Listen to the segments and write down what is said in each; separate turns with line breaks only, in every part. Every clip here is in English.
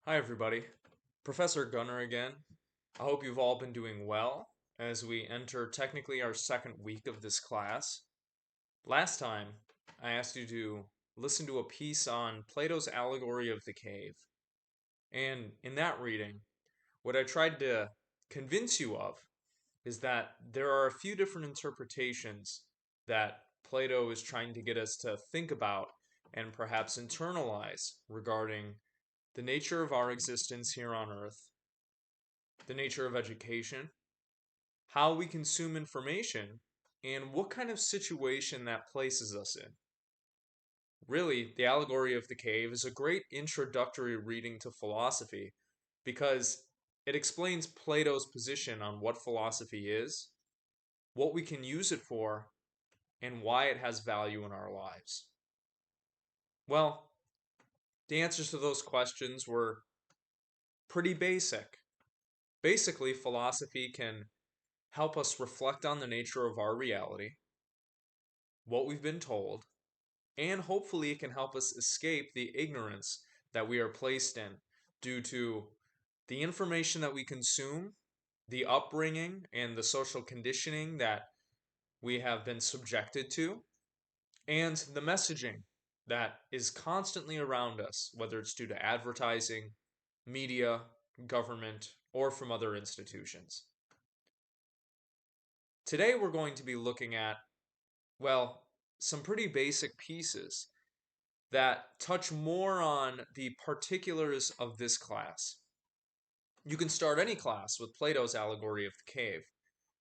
Hi, everybody. Professor Gunner again. I hope you've all been doing well as we enter technically our second week of this class. Last time, I asked you to listen to a piece on Plato's allegory of the cave. And in that reading, what I tried to convince you of is that there are a few different interpretations that Plato is trying to get us to think about and perhaps internalize regarding the nature of our existence here on Earth, the nature of education, how we consume information, and what kind of situation that places us in. Really, the allegory of the cave is a great introductory reading to philosophy because it explains Plato's position on what philosophy is, what we can use it for, and why it has value in our lives. Well, the answers to those questions were pretty basic. Basically, philosophy can help us reflect on the nature of our reality, what we've been told, and hopefully it can help us escape the ignorance that we are placed in due to the information that we consume, the upbringing, and the social conditioning that we have been subjected to, and the messaging that is constantly around us, whether it's due to advertising, media, government, or from other institutions. Today we're going to be looking at, well, some pretty basic pieces that touch more on the particulars of this class. You can start any class with Plato's allegory of the cave,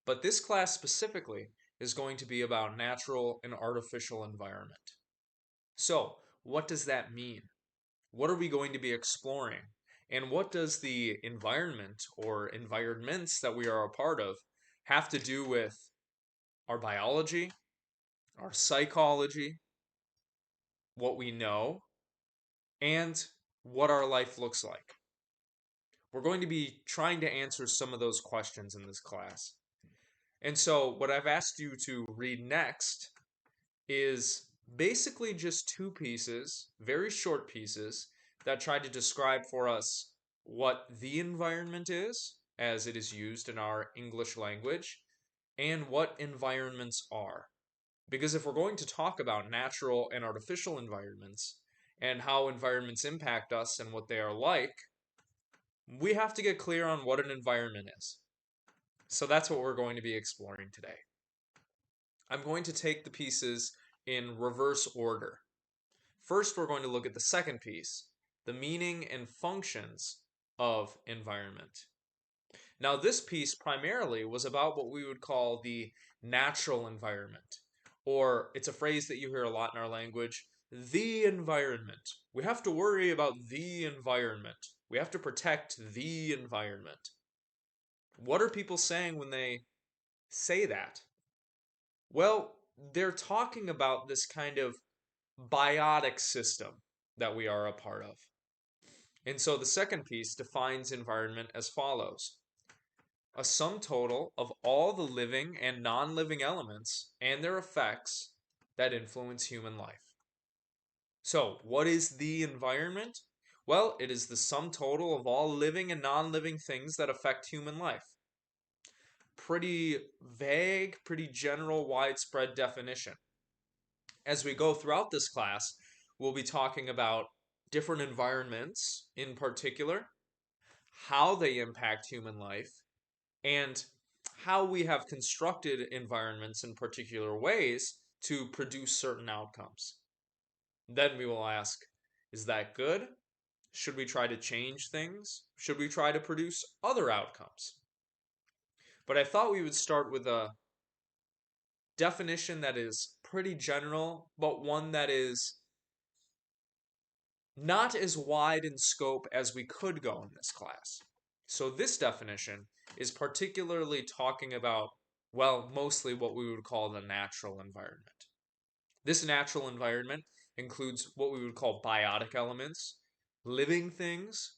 but this class specifically is going to be about natural and artificial environment. So, what does that mean? What are we going to be exploring? And what does the environment or environments that we are a part of have to do with our biology, our psychology, what we know, and what our life looks like? We're going to be trying to answer some of those questions in this class. And so, what I've asked you to read next is basically just two pieces, very short pieces, that try to describe for us what the environment is, as it is used in our English language, and what environments are. Because if we're going to talk about natural and artificial environments, and how environments impact us and what they are like, we have to get clear on what an environment is. So that's what we're going to be exploring today. I'm going to take the pieces in reverse order. First, we're going to look at the second piece, the meaning and functions of environment. Now, this piece primarily was about what we would call the natural environment, or it's a phrase that you hear a lot in our language, the environment. We have to worry about the environment. We have to protect the environment. What are people saying when they say that? Well, they're talking about this kind of biotic system that we are a part of. And so the second piece defines environment as follows: a sum total of all the living and non living elements and their effects that influence human life. So, what is the environment? Well, it is the sum total of all living and non living things that affect human life. Pretty vague, pretty general, widespread definition. As we go throughout this class, we'll be talking about different environments in particular, how they impact human life, and how we have constructed environments in particular ways to produce certain outcomes. Then we will ask, is that good? Should we try to change things? Should we try to produce other outcomes? But I thought we would start with a definition that is pretty general, but one that is not as wide in scope as we could go in this class. So this definition is particularly talking about, well, mostly what we would call the natural environment. This natural environment includes what we would call biotic elements, living things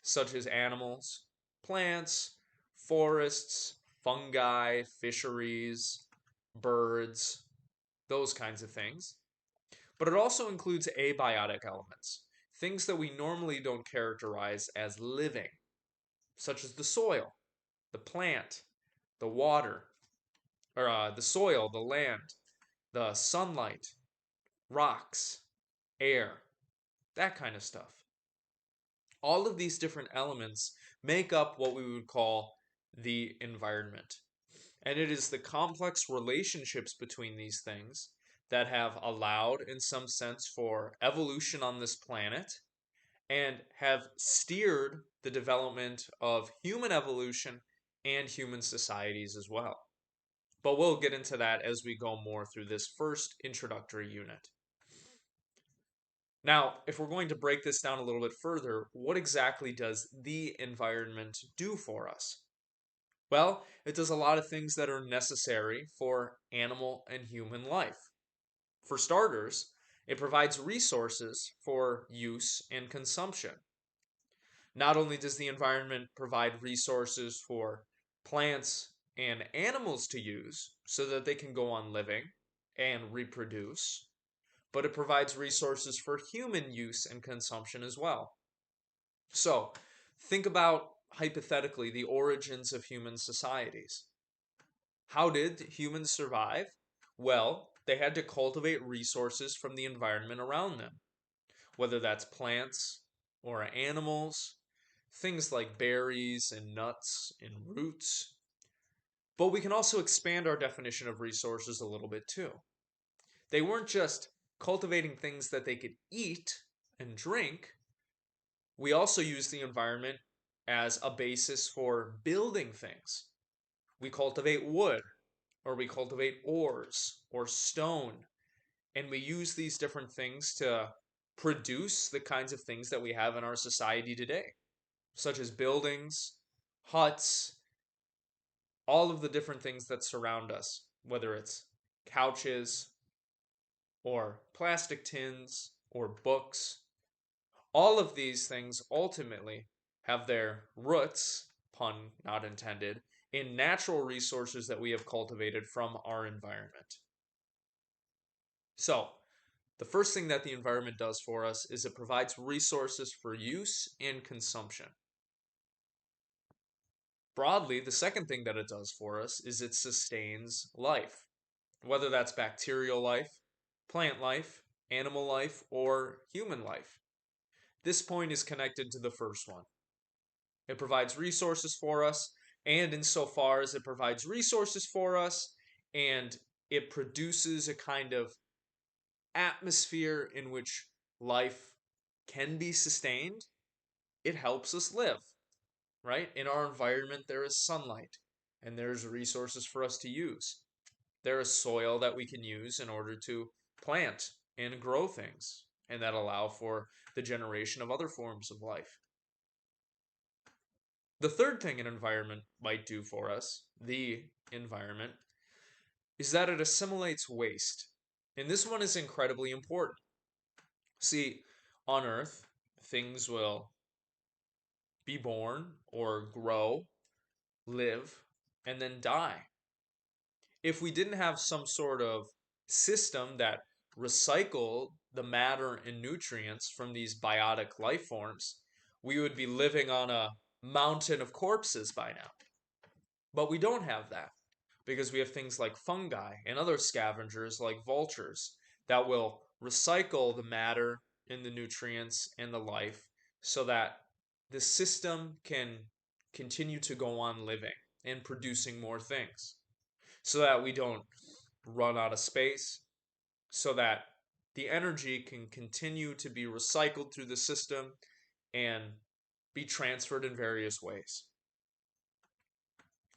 such as animals, plants, forests, fungi, fisheries, birds, those kinds of things. But it also includes abiotic elements, things that we normally don't characterize as living, such as the soil, the plant, the water, or the soil, the land, the sunlight, rocks, air, that kind of stuff. All of these different elements make up what we would call the environment. And it is the complex relationships between these things that have allowed, in some sense, for evolution on this planet and have steered the development of human evolution and human societies as well. But we'll get into that as we go more through this first introductory unit. Now, if we're going to break this down a little bit further, what exactly does the environment do for us? Well, it does a lot of things that are necessary for animal and human life. For starters, it provides resources for use and consumption. Not only does the environment provide resources for plants and animals to use so that they can go on living and reproduce, but it provides resources for human use and consumption as well. So, think about hypothetically the origins of human societies. How did humans survive? Well, they had to cultivate resources from the environment around them, whether that's plants or animals, things like berries and nuts and roots. But we can also expand our definition of resources a little bit too. They weren't just cultivating things that they could eat and drink, we also use the environment as a basis for building things. We cultivate wood, or we cultivate ores or stone, and we use these different things to produce the kinds of things that we have in our society today, such as buildings, huts, all of the different things that surround us, whether it's couches or plastic tins or books. All of these things ultimately have their roots, pun not intended, in natural resources that we have cultivated from our environment. So, the first thing that the environment does for us is it provides resources for use and consumption. Broadly, the second thing that it does for us is it sustains life, whether that's bacterial life, plant life, animal life, or human life. This point is connected to the first one. It provides resources for us, and insofar as it provides resources for us and it produces a kind of atmosphere in which life can be sustained, it helps us live, right? In our environment, there is sunlight and there's resources for us to use. There is soil that we can use in order to plant and grow things and that allow for the generation of other forms of life. The third thing an environment might do for us, the environment, is that it assimilates waste. And this one is incredibly important. See, on Earth, things will be born or grow, live, and then die. If we didn't have some sort of system that recycled the matter and nutrients from these biotic life forms, we would be living on a mountain of corpses by now. But we don't have that because we have things like fungi and other scavengers like vultures that will recycle the matter and the nutrients and the life so that the system can continue to go on living and producing more things so that we don't run out of space, so that the energy can continue to be recycled through the system and be transferred in various ways.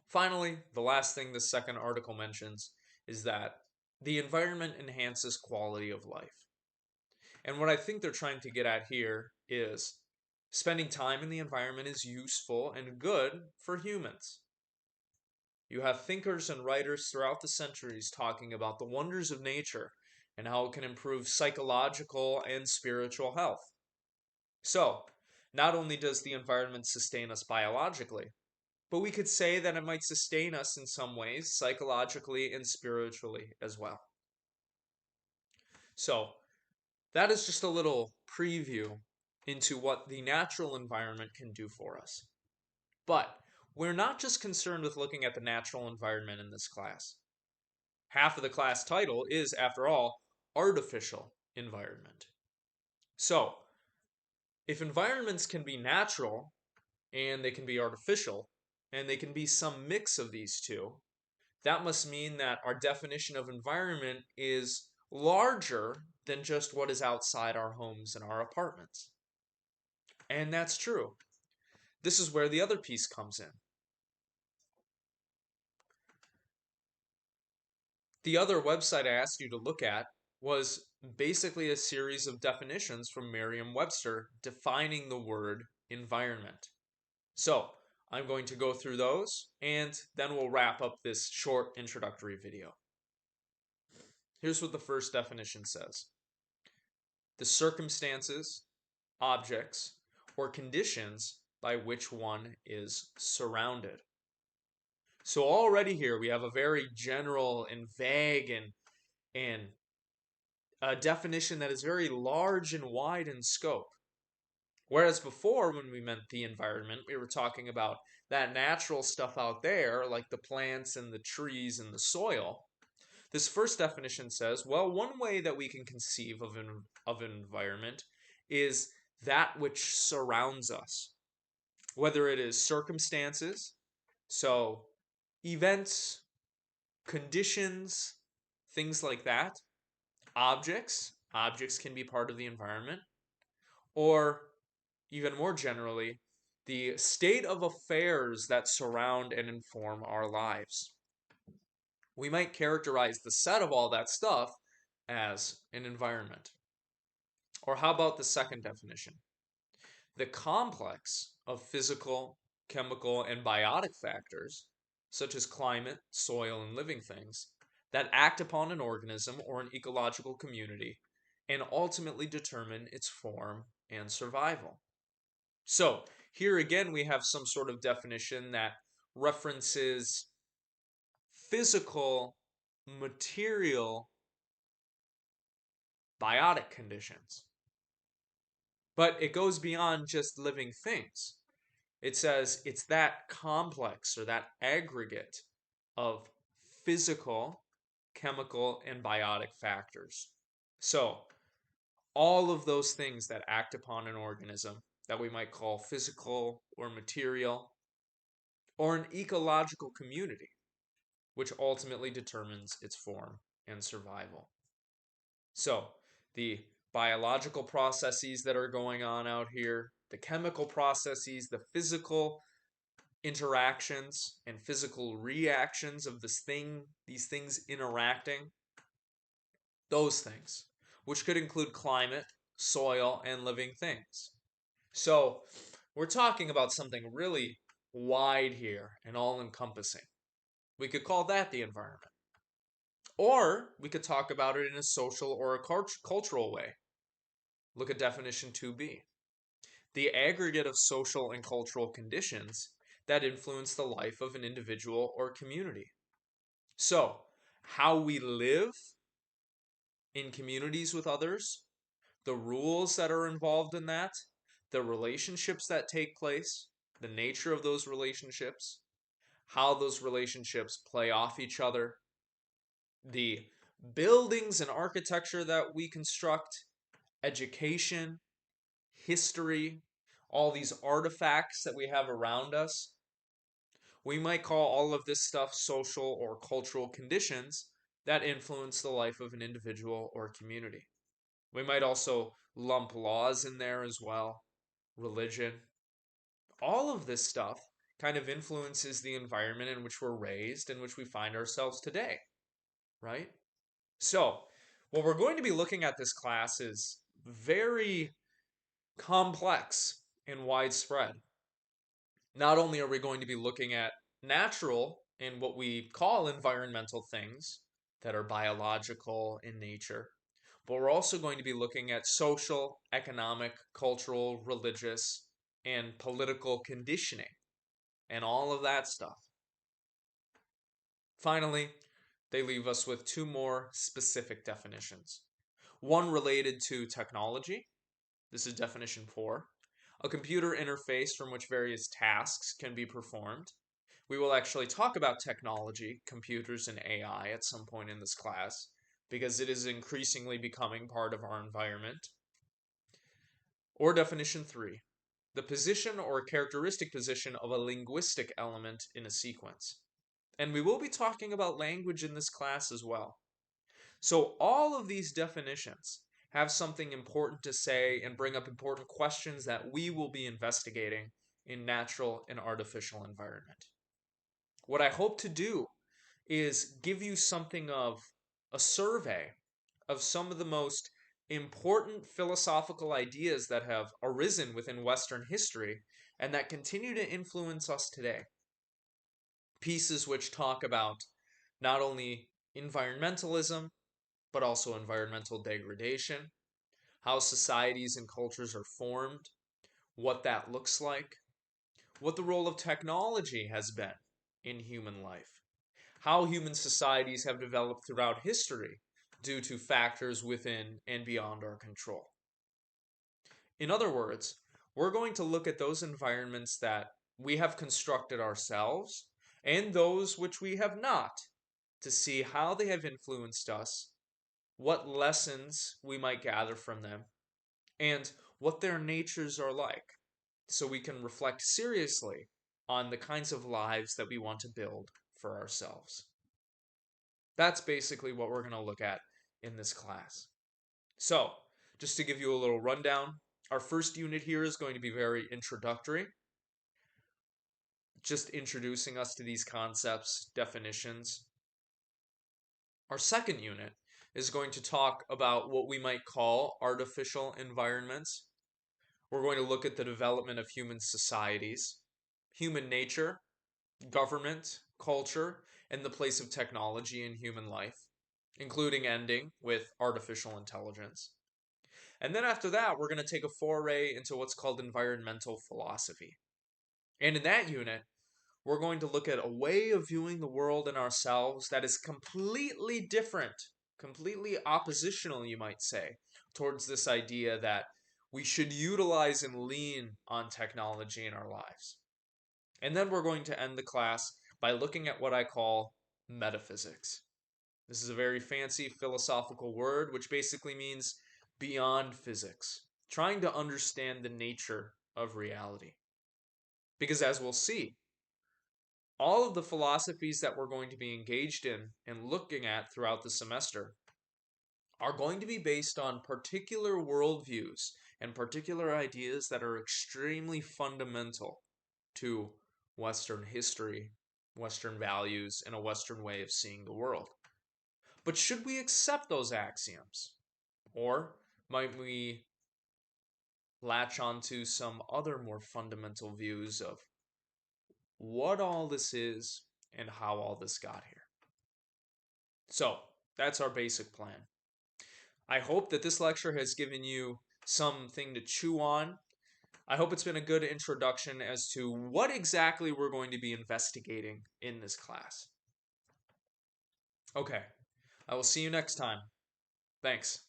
Finally, the last thing this second article mentions is that the environment enhances quality of life. And what I think they're trying to get at here is spending time in the environment is useful and good for humans. You have thinkers and writers throughout the centuries talking about the wonders of nature and how it can improve psychological and spiritual health. So, not only does the environment sustain us biologically, but we could say that it might sustain us in some ways, psychologically and spiritually as well. So, that is just a little preview into what the natural environment can do for us. But we're not just concerned with looking at the natural environment in this class. Half of the class title is, after all, artificial environment. So, if environments can be natural and they can be artificial, and they can be some mix of these two, that must mean that our definition of environment is larger than just what is outside our homes and our apartments. And that's true. This is where the other piece comes in. The other website I asked you to look at was basically a series of definitions from Merriam-Webster defining the word environment. So I'm going to go through those and then we'll wrap up this short introductory video. Here's what the first definition says: the circumstances, objects, or conditions by which one is surrounded. So already here we have a very general and vague and a definition that is very large and wide in scope. Whereas before, when we meant the environment, we were talking about that natural stuff out there, like the plants and the trees and the soil. This first definition says, well, one way that we can conceive of an environment is that which surrounds us, whether it is circumstances, so events, conditions, things like that, objects can be part of the environment, or even more generally, the state of affairs that surround and inform our lives. We might characterize the set of all that stuff as an environment. Or how about the second definition? The complex of physical, chemical, and biotic factors, such as climate, soil, and living things, that act upon an organism or an ecological community and ultimately determine its form and survival. So, here again, we have some sort of definition that references physical, material, biotic conditions. But it goes beyond just living things. It says it's that complex or that aggregate of physical, chemical, and biotic factors. So, all of those things that act upon an organism that we might call physical or material, or an ecological community, which ultimately determines its form and survival. So, the biological processes that are going on out here, the chemical processes, the physical interactions and physical reactions of these things interacting, those things, which could include climate, soil, and living things. So, we're talking about something really wide here and all encompassing. We could call that the environment. Or we could talk about it in a social or a cultural way. Look at definition 2b. The aggregate of social and cultural conditions that influence the life of an individual or community. So, how we live in communities with others, the rules that are involved in that, the relationships that take place, the nature of those relationships, how those relationships play off each other, the buildings and architecture that we construct, education, history, all these artifacts that we have around us. We might call all of this stuff social or cultural conditions that influence the life of an individual or community. We might also lump laws in there as well, religion. All of this stuff kind of influences the environment in which we're raised, in which we find ourselves today, right? So, what we're going to be looking at this class is very complex and widespread. Not only are we going to be looking at natural and what we call environmental things that are biological in nature, but we're also going to be looking at social, economic, cultural, religious, and political conditioning and all of that stuff. Finally, they leave us with two more specific definitions. One related to technology This is definition 4. A computer interface from which various tasks can be performed. We will actually talk about technology, computers, and AI at some point in this class because it is increasingly becoming part of our environment. Or definition 3, the position or characteristic position of a linguistic element in a sequence. And we will be talking about language in this class as well. So all of these definitions have something important to say and bring up important questions that we will be investigating in natural and artificial environment. What I hope to do is give you something of a survey of some of the most important philosophical ideas that have arisen within Western history and that continue to influence us today. Pieces which talk about not only environmentalism, but also environmental degradation, how societies and cultures are formed, what that looks like, what the role of technology has been in human life, how human societies have developed throughout history due to factors within and beyond our control. In other words, we're going to look at those environments that we have constructed ourselves and those which we have not to see how they have influenced us, what lessons we might gather from them, and what their natures are like, so we can reflect seriously on the kinds of lives that we want to build for ourselves. That's basically what we're going to look at in this class. So, just to give you a little rundown, our first unit here is going to be very introductory, just introducing us to these concepts, definitions. Our second unit is going to talk about what we might call artificial environments. We're going to look at the development of human societies, human nature, government, culture, and the place of technology in human life, including ending with artificial intelligence. And then after that, we're going to take a foray into what's called environmental philosophy. And in that unit, we're going to look at a way of viewing the world and ourselves that is completely different, completely oppositional, you might say, towards this idea that we should utilize and lean on technology in our lives. And then we're going to end the class by looking at what I call metaphysics. This is a very fancy philosophical word, which basically means beyond physics, trying to understand the nature of reality. Because as we'll see, all of the philosophies that we're going to be engaged in and looking at throughout the semester are going to be based on particular worldviews and particular ideas that are extremely fundamental to Western history, Western values, and a Western way of seeing the world. But should we accept those axioms? Or might we latch onto some other more fundamental views of what all this is and how all this got here? So, that's our basic plan. I hope that this lecture has given you something to chew on. I hope it's been a good introduction as to what exactly we're going to be investigating in this class. Okay, I will see you next time. Thanks.